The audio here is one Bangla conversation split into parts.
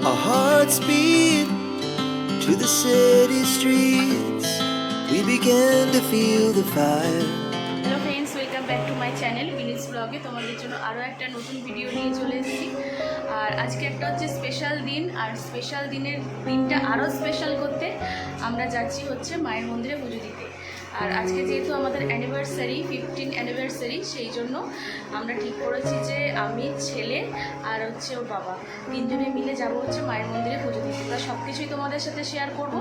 Our hearts beat to the city streets. We began to feel the fire. Hello friends, welcome back to my channel বিনিস ব্লগে। তোমাদের জন্য আরও একটা নতুন ভিডিও নিয়ে চলে এসেছি। আর আজকে একটা হচ্ছে স্পেশাল দিন, আর স্পেশাল দিনটা আরও স্পেশাল করতে আমরা যাচ্ছি হচ্ছে মায়ের মন্দিরে পুজো দিতে। আর আজকে যেহেতু আমাদের অ্যানিভার্সারি 15 অ্যানিভার্সারি, সেই জন্য আমরা ঠিক করেছি যে আমি, ছেলে আর হচ্ছে ওর বাবা তিনজনে মিলে যাব হচ্ছে মায়ের মন্দিরে পুজো দিতে। তা সব কিছুই তোমাদের সাথে শেয়ার করব।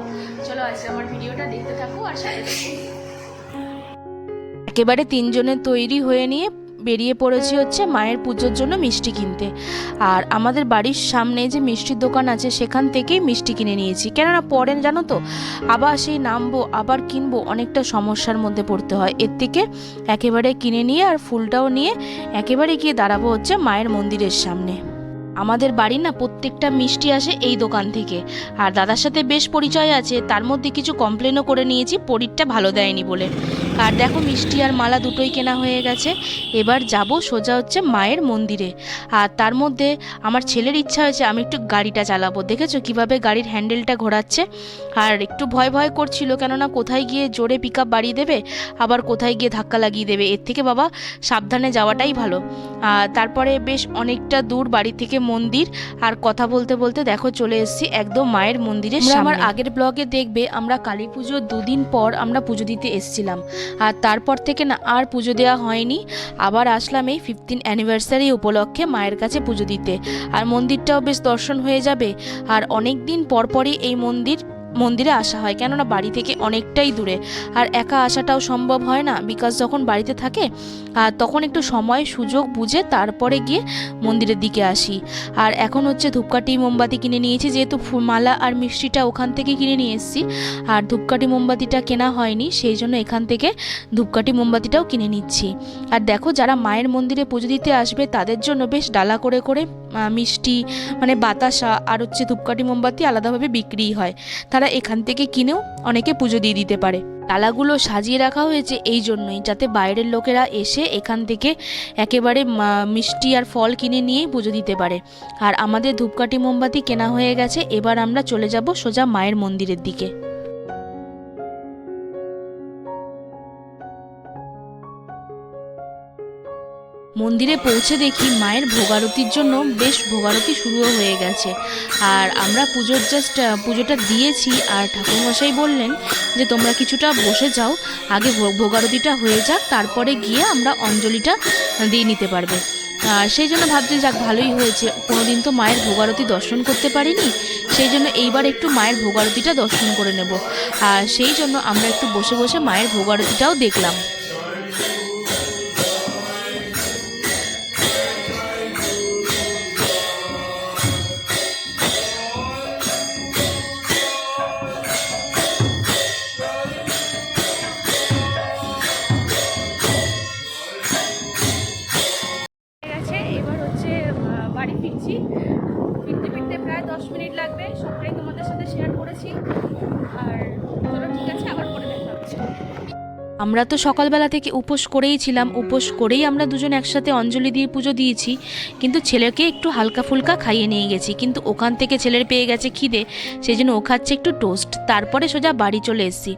চলো আজকে আমার ভিডিওটা দেখতে থাকো আর সাথে থাকো। একেবারে তিনজনে তৈরি হয়ে নিয়ে বেরিয়ে পড়েছি হচ্ছে মায়ের পুজোর জন্য মিষ্টি কিনতে। আর আমাদের বাড়ির সামনে যে মিষ্টির দোকান আছে সেখান থেকেই মিষ্টি কিনে নিয়েছি, কেননা পরে জানো তো আবার সেই নামবো আবার কিনবো, অনেকটা সমস্যার মধ্যে পড়তে হয়। এর থেকে একেবারে কিনে নিয়ে আর ফুলটাও নিয়ে একেবারে গিয়ে দাঁড়াবো হচ্ছে মায়ের মন্দিরের সামনে। আমাদের বাড়ি না প্রত্যেকটা মিষ্টি আসে এই দোকান থেকে। আর দাদার সাথে বেশ পরিচয় আছে, তার মধ্যে কিছু কমপ্লেনও করে নিয়েছি পরিরটা ভালো দেয়নি বলে। আর দেখো মিষ্টি আর মালা দুটোই কেনা হয়ে গেছে। এবার যাব সোজা হচ্ছে মায়ের মন্দিরে। আর তার মধ্যে আমার ছেলের ইচ্ছা হয়েছে আমি একটু গাড়িটা চালাবো। দেখেছো কিভাবে গাড়ির হ্যান্ডেলটা ঘোরাচ্ছে। আর একটু ভয় ভয় করছিল, কেননা কোথায় গিয়ে জোরে পিক আপ বাড়িয়ে দেবে, আবার কোথায় গিয়ে ধাক্কা লাগিয়ে দেবে। এর থেকে বাবা সাবধানে যাওয়াটাই ভালো। তারপরে বেশ অনেকটা দূর বাড়ি থেকে মন্দির। আর কথা বলতে বলতে দেখো চলে এসেছি একদম মায়ের মন্দিরের সামনে। আমার আগের ব্লগে দেখবে আমরা কালী পুজোর দুদিন পর আমরা পুজো দিতে এসেছিলাম। আর তারপর থেকে না আর পুজো দেওয়া হয়নি। আবার আসলাম এই 15 অ্যানিভার্সারি উপলক্ষে মায়ের কাছে পুজো দিতে। আর মন্দিরটাও বেশ দর্শন হয়ে যাবে। আর অনেক দিন পরপরই এই মন্দিরে আসা হয়, কেননা বাড়ি থেকে অনেকটাই দূরে। আর একা আসাটাও সম্ভব হয় না, বিকাশ যখন বাড়িতে থাকে আর তখন একটু সময় সুযোগ বুঝে তারপরে গিয়ে মন্দিরের দিকে আসি। আর এখন হচ্ছে ধূপকাঠি মোমবাতি কিনে নিয়েছি, যেহেতু মালা আর মিষ্টিটা ওখান থেকে কিনে নিয়ে এসেছি। আর ধূপকাঠি মোমবাতিটা কেনা হয়নি, সেই জন্য এখান থেকে ধূপকাঠি মোমবাতিটাও কিনে নিচ্ছি। আর দেখো যারা মায়ের মন্দিরে পুজো দিতে আসবে তাদের জন্য বেশ ডালা করে করে মিষ্টি মানে বাতাসা আর হচ্ছে ধূপকাঠি মোমবাতি আলাদাভাবে বিক্রি হয়। তারা এখান থেকে কিনেও অনেকে পুজো দিয়ে দিতে পারে। ডালাগুলো সাজিয়ে রাখা হয়েছে এই জন্যই, যাতে বাইরের লোকেরা এসে এখান থেকে একেবারে মিষ্টি আর ফল কিনে নিয়েই পুজো দিতে পারে। আর আমাদের ধূপকাঠি মোমবাতি কেনা হয়ে গেছে। এবার আমরা চলে যাব সোজা মায়ের মন্দিরের দিকে। মন্দিরে পৌঁছে দেখি মায়ের ভোগারতির জন্য বেশ ভোগারতি শুরুও হয়ে গেছে। আর আমরা পুজোটা দিয়েছি। আর ঠাকুরমশাই বললেন যে তোমরা কিছুটা বসে যাও, আগে ভোগারতিটা হয়ে যাক, তারপরে গিয়ে আমরা অঞ্জলিটা দিয়ে নিতে পারবে। আর সেই জন্য ভাবছি যাক ভালোই হয়েছে, কোনোদিন তো মায়ের ভোগারতি দর্শন করতে পারিনি, সেই জন্য এইবার একটু মায়ের ভোগারতিটা দর্শন করে নেব। আর সেই জন্য আমরা একটু বসে বসে মায়ের ভোগারতিটাও দেখলাম। এবার হচ্ছে বাড়ি ফিরছি। ফিরতে প্রায় 10 মিনিট লাগবে। সবটাই তোমাদের সাথে শেয়ার করেছি। আর চলো ঠিক আছে, আবার পরে দেখা হচ্ছে। আমরা তো সকালবেলা থেকে উপোস করেই ছিলাম, উপোস করেই আমরা দুজন একসাথে অঞ্জলি দিয়ে পুজো দিয়েছি। কিন্তু ছেলেকে একটু হালকা ফুলকা খাইয়ে নিয়ে গেছি, কিন্তু ওখান থেকে ছেলের পেয়ে গেছে খিদে, সেই জন্য ও খাচ্ছে একটু টোস্ট। তারপরে সোজা বাড়ি চলে এসেছি।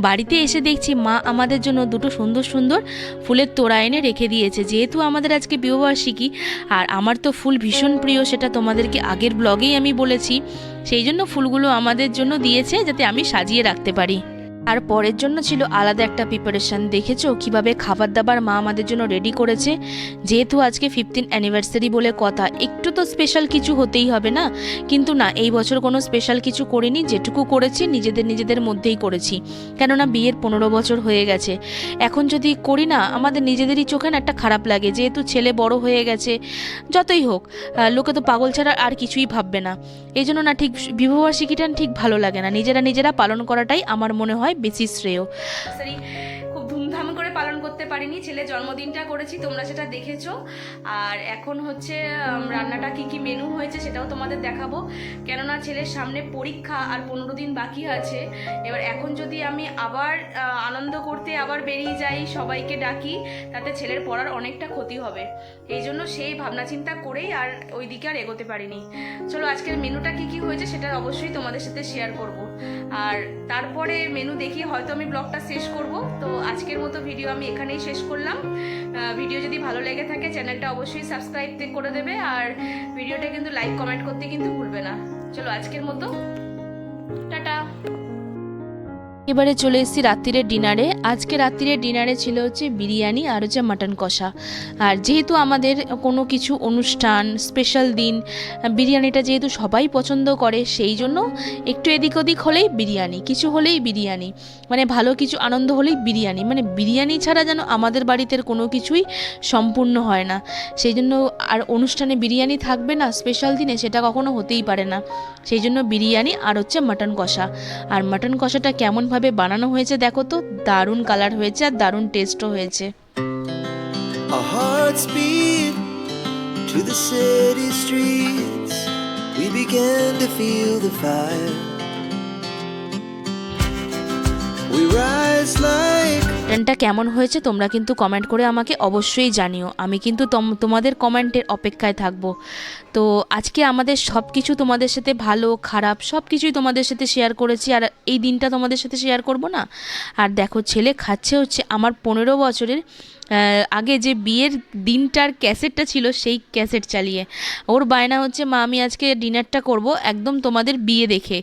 বাড়িতে এসে দেখছি মা আমাদের জন্য দুটো সুন্দর সুন্দর ফুলের তোড়া এনে রেখে দিয়েছে। যেহেতু আমাদের আজকে বিবাহবার্ষিকী আর আমার তো ফুল ভীষণ প্রিয়, সেটা তোমাদেরকে আগের ব্লগেই আমি বলেছি। সেই জন্য ফুলগুলো আমাদের জন্য দিয়েছে যাতে আমি সাজিয়ে রাখতে পারি। আর পরের জন্য ছিল আলাদা একটা প্রিপারেশন। দেখেছো কিভাবে খাবার দাবার মা আমাদের জন্য রেডি করেছে। যেহেতু আজকে 15 অ্যানিভার্সারি বলে কথা, একটু তো স্পেশাল কিছু হতেই হবে না। কিন্তু না, এই বছর কোনো স্পেশাল কিছু করিনি। যেটুকু করেছি নিজেদের মধ্যেই করেছি, কেননা বিয়ের 15 বছর হয়ে গেছে। এখন যদি করি না আমাদের নিজেদেরই চোখে না একটা খারাপ লাগে, যেহেতু ছেলে বড় হয়ে গেছে। যতই হোক লোকে তো পাগল ছাড়া আর কিছুই ভাববে না। এই জন্য না ঠিক বিবাহবার্ষিকীটা ঠিক ভালো লাগে না, নিজেরা পালন করাটাই আমার মনে হয় বেশি শ্রেয়। খুব ধুমধাম করে পালন করতে করতে পারিনি, ছেলের জন্মদিনটা করেছি, তোমরা সেটা দেখেছো। আর এখন হচ্ছে রান্নাটা কি কি মেনু হয়েছে সেটাও তোমাদের দেখাবো, কেননা ছেলের সামনে পরীক্ষা আর 15 দিন বাকি আছে। এবার এখন যদি আমি আবার আনন্দ করতে আবার বেরিয়ে যাই, সবাইকে ডাকি, তাতে ছেলের পড়ার অনেকটা ক্ষতি হবে। এই জন্য সেই ভাবনা চিন্তা করেই আর ওই দিকে আর এগোতে পারিনি। চলো আজকের মেনুটা কি কি হয়েছে সেটা অবশ্যই তোমাদের সাথে শেয়ার করব, আর তারপরে মেনু দেখিয়ে হয়তো আমি ব্লগটা শেষ করব। তো আজকের মতো ভিডিও আমি এখানেই শেষ করলাম। ভিডিও যদি ভালো লেগে থাকে চ্যানেলটা অবশ্যই সাবস্ক্রাইব করে দেবে, আর ভিডিওটা কিন্তু লাইক কমেন্ট করতে কিন্তু ভুলবে না। চলো আজকের মতো টাটা। এবারে চলে এসেছি রাত্রিরের ডিনারে। আজকে রাত্রিরের ডিনারে ছিল হচ্ছে বিরিয়ানি আর হচ্ছে মাটন কষা। আর যেহেতু আমাদের কোনো কিছু অনুষ্ঠান স্পেশাল দিন বিরিয়ানিটা যেহেতু সবাই পছন্দ করে, সেই জন্য একটু এদিক ওদিক হলেই বিরিয়ানি, কিছু হলেই বিরিয়ানি, মানে ভালো কিছু আনন্দ হলেই বিরিয়ানি, মানে বিরিয়ানি ছাড়া যেন আমাদের বাড়িতে কোনো কিছুই সম্পূর্ণ হয় না। সেই জন্য আর অনুষ্ঠানে বিরিয়ানি থাকবে না স্পেশাল দিনে, সেটা কখনো হতেই পারে না। সেই জন্য বিরিয়ানি আর হচ্ছে মাটন কষা। আর মাটন কষাটা কেমনভাবে বানানো হয়েছে দেখো তো, দারুণ কালার হয়েছে আর দারুণ টেস্টও হয়েছে। Our hearts beat to the city streets. We began to feel the fire. We rise like রান্নাটা কেমন হয়েছে তোমরা কিন্তু কমেন্ট করে আমাকে অবশ্যই জানিও, আমি কিন্তু তোমাদের কমেন্টের অপেক্ষায় থাকবো। তো আজকে আমাদের সব কিছু তোমাদের সাথে ভালো খারাপ সব কিছুই তোমাদের সাথে শেয়ার করেছি, আর এই দিনটা তোমাদের সাথে শেয়ার করব না। আর দেখো ছেলে খাচ্ছে হচ্ছে আমার 15 বছরের আগে যে বিয়ের দিনটার ক্যাসেটটা ছিল সেই ক্যাসেট চালিয়ে। ওর বায়না হচ্ছে মা আমি আজকে ডিনারটা করব একদম তোমাদের বিয়ে দেখে।